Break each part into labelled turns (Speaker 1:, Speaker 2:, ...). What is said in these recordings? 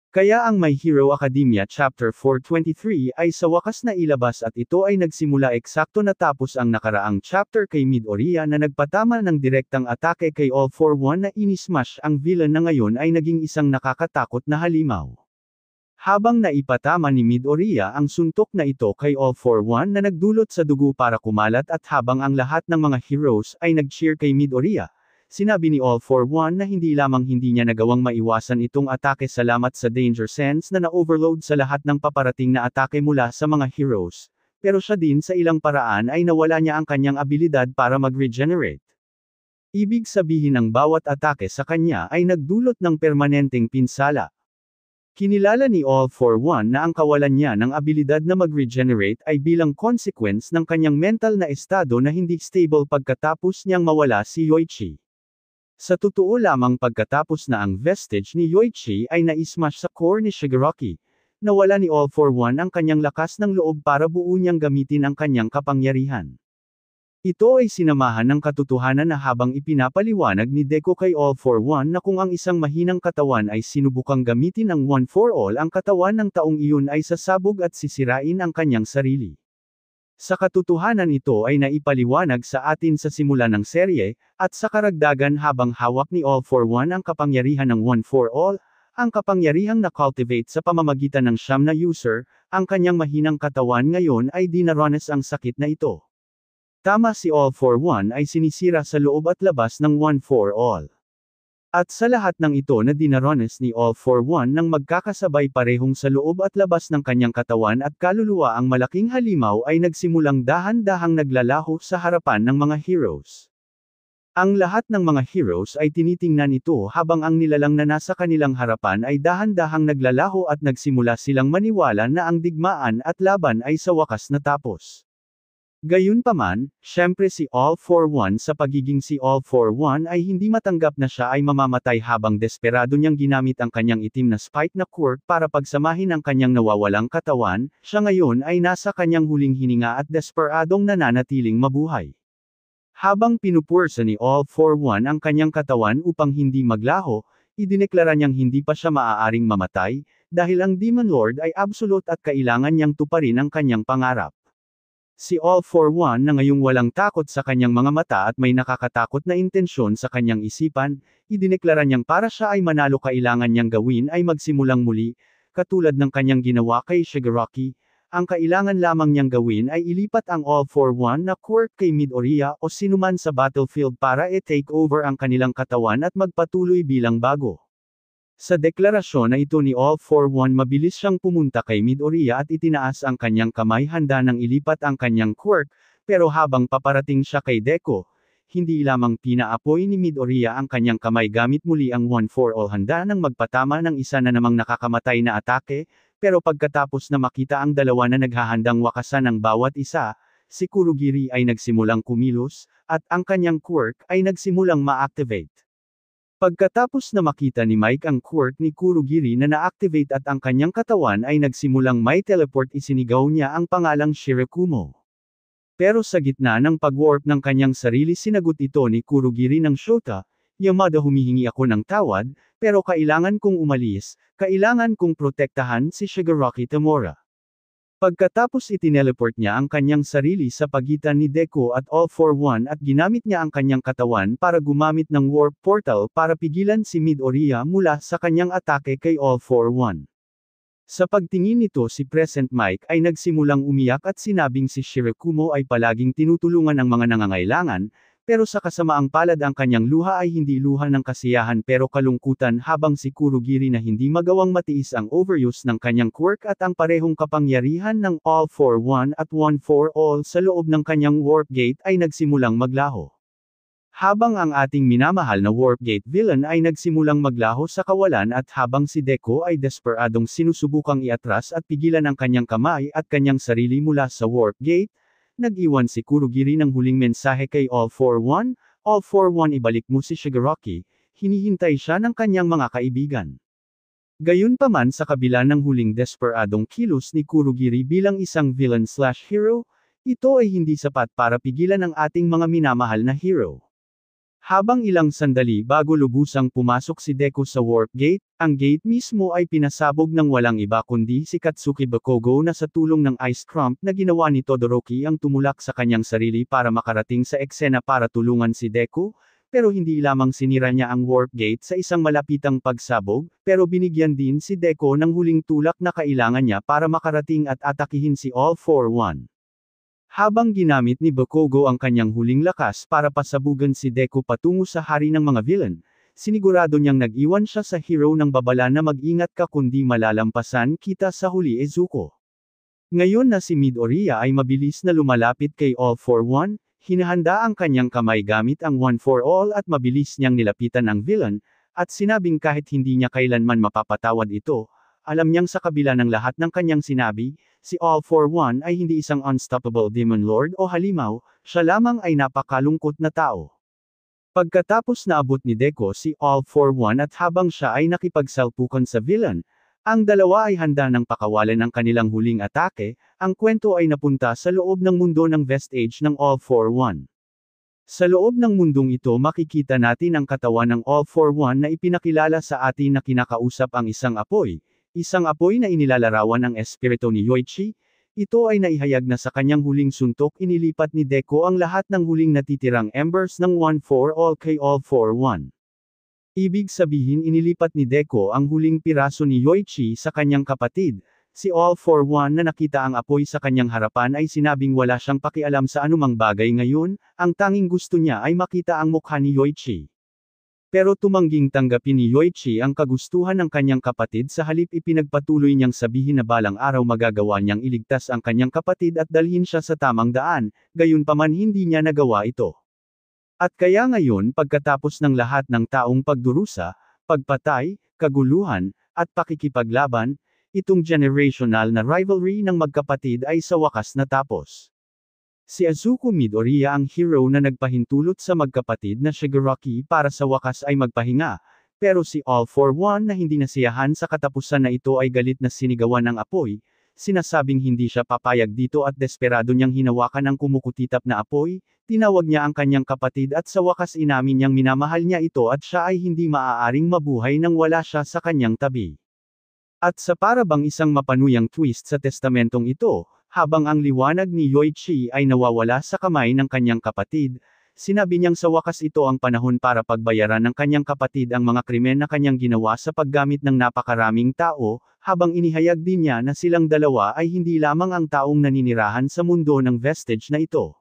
Speaker 1: Kaya ang My Hero Academia Chapter 423 ay sa wakas na ilabas at ito ay nagsimula eksakto natapos ang nakaraang chapter kay Midoriya na nagpatama ng direktang atake kay All For One na inismash ang villain na ngayon ay naging isang nakakatakot na halimaw. Habang naipatama ni Midoriya ang suntok na ito kay All For One na nagdulot sa dugo para kumalat at habang ang lahat ng mga heroes ay nag-cheer kay Midoriya, sinabi ni All For One na hindi lamang hindi niya nagawang maiwasan itong atake salamat sa danger sense na na-overload sa lahat ng paparating na atake mula sa mga heroes, pero siya din sa ilang paraan ay nawala niya ang kanyang abilidad para mag-regenerate. Ibig sabihin ang bawat atake sa kanya ay nagdulot ng permanenteng pinsala. Kinilala ni All For One na ang kawalan niya ng abilidad na mag-regenerate ay bilang consequence ng kanyang mental na estado na hindi stable pagkatapos niyang mawala si Yoichi. Sa totoo lamang pagkatapos na ang vestige ni Yoichi ay na-smash sa core ni Shigaraki, nawala ni All For One ang kanyang lakas ng loob para buo niyang gamitin ang kanyang kapangyarihan. Ito ay sinamahan ng katotohanan na habang ipinapaliwanag ni Deku kay All For One na kung ang isang mahinang katawan ay sinubukang gamitin ang One For All ang katawan ng taong iyon ay sasabog at sisirain ang kanyang sarili. Sa katotohanan ito ay naipaliwanag sa atin sa simula ng serye, at sa karagdagan habang hawak ni All For One ang kapangyarihan ng One For All, ang kapangyarihang na-cultivate sa pamamagitan ng siyam na user, ang kanyang mahinang katawan ngayon ay dinaranas ang sakit na ito. Tama si All For One ay sinisira sa loob at labas ng One For All. At sa lahat ng ito na dinaranas ni All For One nang magkakasabay parehong sa loob at labas ng kanyang katawan at kaluluwa ang malaking halimaw ay nagsimulang dahan-dahang naglalaho sa harapan ng mga heroes. Ang lahat ng mga heroes ay tinitingnan ito habang ang nilalang na nasa kanilang harapan ay dahan-dahang naglalaho at nagsimula silang maniwala na ang digmaan at laban ay sa wakas natapos. Gayunpaman, syempre si All For One sa pagiging si All For One ay hindi matanggap na siya ay mamamatay habang desperado niyang ginamit ang kanyang itim na spike na quirk para pagsamahin ang kanyang nawawalang katawan, siya ngayon ay nasa kanyang huling hininga at desperadong nananatiling mabuhay. Habang pinupwersa ni All For One ang kanyang katawan upang hindi maglaho, idineklara niyang hindi pa siya maaaring mamatay, dahil ang Demon Lord ay absolute at kailangan niyang tuparin ang kanyang pangarap. Si All For One na ngayong walang takot sa kanyang mga mata at may nakakatakot na intensyon sa kanyang isipan, idineklara niyang para siya ay manalo kailangan niyang gawin ay magsimulang muli, katulad ng kanyang ginawa kay Shigaraki, ang kailangan lamang niyang gawin ay ilipat ang All For One na quirk kay Midoriya o sinuman sa battlefield para i-take over ang kanilang katawan at magpatuloy bilang bago. Sa deklarasyon na ito ni All For One mabilis siyang pumunta kay Midoriya at itinaas ang kanyang kamay handa nang ilipat ang kanyang quirk, pero habang paparating siya kay Deku, hindi lamang pinaapoy ni Midoriya ang kanyang kamay gamit muli ang One For All handa nang magpatama ng isa na namang nakakamatay na atake, pero pagkatapos na makita ang dalawa na naghahandang wakasan ang bawat isa, si Kurogiri ay nagsimulang kumilos, at ang kanyang quirk ay nagsimulang ma-activate. Pagkatapos na makita ni Mike ang quirk ni Kurogiri na na-activate at ang kanyang katawan ay nagsimulang may teleport isinigaw niya ang pangalang Shirakumo. Pero sa gitna ng pag-warp ng kanyang sarili sinagot ito ni Kurogiri ng Shota, Yamada humihingi ako ng tawad, pero kailangan kong umalis, kailangan kong protektahan si Shigaraki Tamura. Pagkatapos itineleport niya ang kanyang sarili sa pagitan ni Deku at All For One at ginamit niya ang kanyang katawan para gumamit ng warp portal para pigilan si Midoriya mula sa kanyang atake kay All For One. Sa pagtingin nito si Present Mike ay nagsimulang umiyak at sinabing si Shirakumo ay palaging tinutulungan ang mga nangangailangan, pero sa kasamaang palad ang kanyang luha ay hindi luha ng kasiyahan pero kalungkutan habang si Kurogiri na hindi magawang matiis ang overuse ng kanyang quirk at ang parehong kapangyarihan ng All For One at One For All sa loob ng kanyang warp gate ay nagsimulang maglaho. Habang ang ating minamahal na warp gate villain ay nagsimulang maglaho sa kawalan at habang si Deku ay desperadong sinusubukang iatras at pigilan ang kanyang kamay at kanyang sarili mula sa warp gate, nag-iwan si Kurogiri ng huling mensahe kay All For One, All For One ibalik mo si Shigaraki, hinihintay siya ng kanyang mga kaibigan. Gayunpaman sa kabila ng huling desperadong kilos ni Kurogiri bilang isang villain/hero, ito ay hindi sapat para pigilan ang ating mga minamahal na hero. Habang ilang sandali bago lubusang pumasok si Deku sa warp gate, ang gate mismo ay pinasabog ng walang iba kundi si Katsuki Bakugo na sa tulong ng ice crump na ginawa ni Todoroki ang tumulak sa kanyang sarili para makarating sa eksena para tulungan si Deku, pero hindi lamang sinira niya ang warp gate sa isang malapitang pagsabog, pero binigyan din si Deku ng huling tulak na kailangan niya para makarating at atakihin si All For One. Habang ginamit ni Bakugo ang kanyang huling lakas para pasabugan si Deku patungo sa hari ng mga villain, sinigurado niyang nag-iwan siya sa hero ng babala na mag-ingat ka kundi malalampasan kita sa huli Izuku. Ngayon na si Midoriya ay mabilis na lumalapit kay All For One, hinahanda ang kanyang kamay gamit ang One For All at mabilis niyang nilapitan ang villain, at sinabing kahit hindi niya kailanman mapapatawad ito, alam niyang sa kabila ng lahat ng kanyang sinabi, si All For One ay hindi isang unstoppable demon lord o halimaw, siya lamang ay napakalungkot na tao. Pagkatapos naabot ni Deku si All For One at habang siya ay nakipagsalpukan sa villain, ang dalawa ay handa ng pakawalan ang kanilang huling atake, ang kwento ay napunta sa loob ng mundo ng Vestige ng All For One. Sa loob ng mundong ito makikita natin ang katawan ng All For One na ipinakilala sa atin na kinakausap ang isang apoy na inilalarawan ang espiritu ni Yoichi. Ito ay naihayag na sa kanyang huling suntok inilipat ni Deku ang lahat ng huling natitirang embers ng One For All kay All For One. Ibig sabihin inilipat ni Deku ang huling piraso ni Yoichi sa kanyang kapatid. Si All For One na nakita ang apoy sa kanyang harapan ay sinabing wala siyang pakialam sa anumang bagay ngayon, ang tanging gusto niya ay makita ang mukha ni Yoichi. Pero tumangging tanggapin ni Yoichi ang kagustuhan ng kanyang kapatid sa halip ipinagpatuloy niyang sabihin na balang araw magagawa niyang iligtas ang kanyang kapatid at dalhin siya sa tamang daan, gayunpaman hindi niya nagawa ito. At kaya ngayon pagkatapos ng lahat ng taong pagdurusa, pagpatay, kaguluhan, at pakikipaglaban, itong generational na rivalry ng magkapatid ay sa wakas natapos. Si Izuku Midoriya ang hero na nagpahintulot sa magkapatid na Shigaraki para sa wakas ay magpahinga, pero si All For One na hindi nasiyahan sa katapusan na ito ay galit na sinigawan ng apoy, sinasabing hindi siya papayag dito at desperado niyang hinawakan ang kumukutitap na apoy, tinawag niya ang kanyang kapatid at sa wakas inamin niyang minamahal niya ito at siya ay hindi maaaring mabuhay nang wala siya sa kanyang tabi. At sa para bang isang mapanuyang twist sa testamentong ito, habang ang liwanag ni Yoichi ay nawawala sa kamay ng kanyang kapatid, sinabi niyang sa wakas ito ang panahon para pagbayaran ng kanyang kapatid ang mga krimen na kanyang ginawa sa paggamit ng napakaraming tao, habang inihayag din niya na silang dalawa ay hindi lamang ang taong naninirahan sa mundo ng Vestige na ito.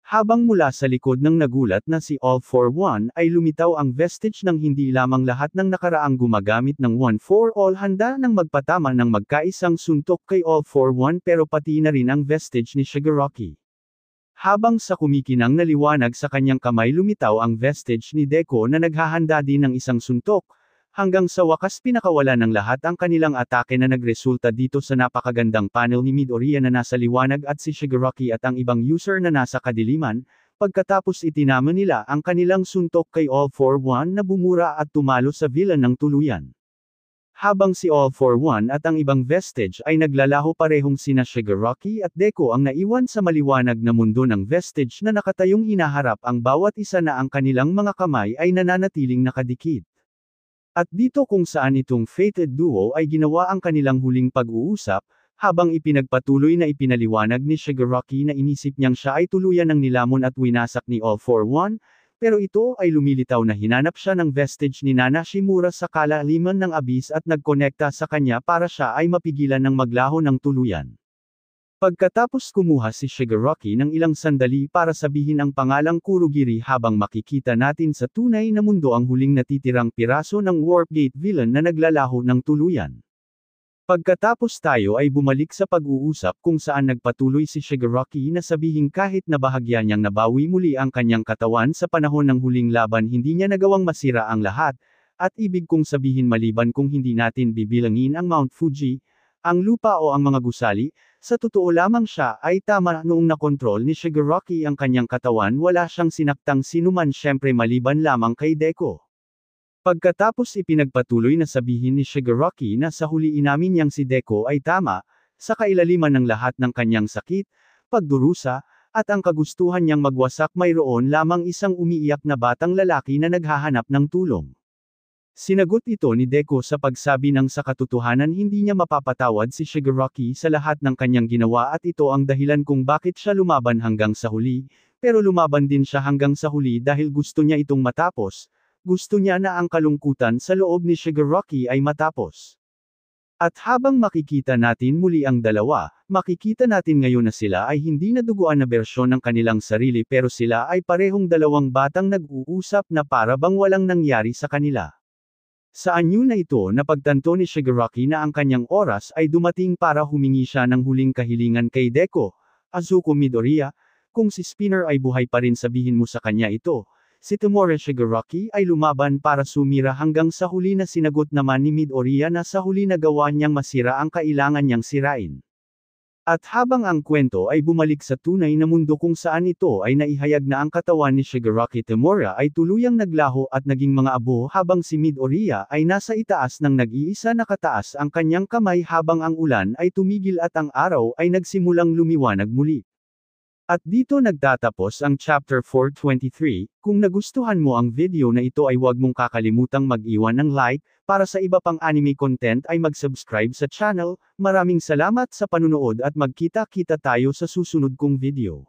Speaker 1: Habang mula sa likod ng nagulat na si All For One ay lumitaw ang Vestige ng hindi lamang lahat ng nakaraang gumagamit ng One For All handa ng magpatama ng magkaisang suntok kay All For One pero pati na rin ang Vestige ni Shigaraki. Habang sa kumikinang na liwanag sa kanyang kamay lumitaw ang Vestige ni Deku na naghahanda din ng isang suntok, hanggang sa wakas pinakawala ng lahat ang kanilang atake na nagresulta dito sa napakagandang panel ni Midoriya na nasa liwanag at si Shigaraki at ang ibang user na nasa kadiliman, pagkatapos itinama nila ang kanilang suntok kay All For One na bumura at tumalo sa villain ng tuluyan. Habang si All For One at ang ibang Vestige ay naglalaho parehong sina Shigaraki at Deku ang naiwan sa maliwanag na mundo ng Vestige na nakatayong hinaharap ang bawat isa na ang kanilang mga kamay ay nananatiling nakadikit. At dito kung saan itong fated duo ay ginawa ang kanilang huling pag-uusap, habang ipinagpatuloy na ipinaliwanag ni Shigaraki na inisip niyang siya ay tuluyan ng nilamon at winasak ni All For One, pero ito ay lumilitaw na hinanap siya ng Vestige ni Nana Shimura sa kalaliman ng abyss at nagkonekta sa kanya para siya ay mapigilan ng maglaho ng tuluyan. Pagkatapos kumuha si Shigaraki ng ilang sandali para sabihin ang pangalang Kurogiri habang makikita natin sa tunay na mundo ang huling natitirang piraso ng Warp Gate villain na naglalaho ng tuluyan. Pagkatapos tayo ay bumalik sa pag-uusap kung saan nagpatuloy si Shigaraki na sabihin kahit na bahagya niyang nabawi muli ang kanyang katawan sa panahon ng huling laban hindi niya nagawang masira ang lahat, at ibig kong sabihin maliban kung hindi natin bibilangin ang Mount Fuji, ang lupa o ang mga gusali, sa totoo lamang siya ay tama noong nakontrol ni Shigaraki ang kanyang katawan wala siyang sinaktang sinuman syempre maliban lamang kay Deku. Pagkatapos ipinagpatuloy na sabihin ni Shigaraki na sa huli inamin niyang si Deku ay tama, sa kailaliman ng lahat ng kanyang sakit, pagdurusa, at ang kagustuhan niyang magwasak mayroon lamang isang umiiyak na batang lalaki na naghahanap ng tulong. Sinagot ito ni Deku sa pagsabi ng sa katotohanan hindi niya mapapatawad si Shigaraki sa lahat ng kanyang ginawa at ito ang dahilan kung bakit siya lumaban hanggang sa huli, pero lumaban din siya hanggang sa huli dahil gusto niya itong matapos, gusto niya na ang kalungkutan sa loob ni Shigaraki ay matapos. At habang makikita natin muli ang dalawa, makikita natin ngayon na sila ay hindi na duguan na bersyon ng kanilang sarili pero sila ay parehong dalawang batang nag-uusap na para bang walang nangyari sa kanila. Sa anyo na ito napagtanto ni Shigaraki na ang kanyang oras ay dumating para humingi siya ng huling kahilingan kay Deku, Azuko Midoriya, kung si Spinner ay buhay pa rin sabihin mo sa kanya ito. Si Tomura Shigaraki ay lumaban para sumira hanggang sa huli na sinagot naman ni Midoriya na sa huli nagawa niyang masira ang kailangan niyang sirain. At habang ang kwento ay bumalik sa tunay na mundo kung saan ito ay naihayag na ang katawan ni Shigaraki Tomura ay tuluyang naglaho at naging mga abo habang si Midoriya ay nasa itaas ng nag-iisa na kataas ang kanyang kamay habang ang ulan ay tumigil at ang araw ay nagsimulang lumiwanag muli. At dito nagtatapos ang Chapter 423, kung nagustuhan mo ang video na ito ay huwag mong kakalimutang mag-iwan ng like, para sa iba pang anime content ay mag-subscribe sa channel, maraming salamat sa panunood at magkita-kita tayo sa susunod kong video.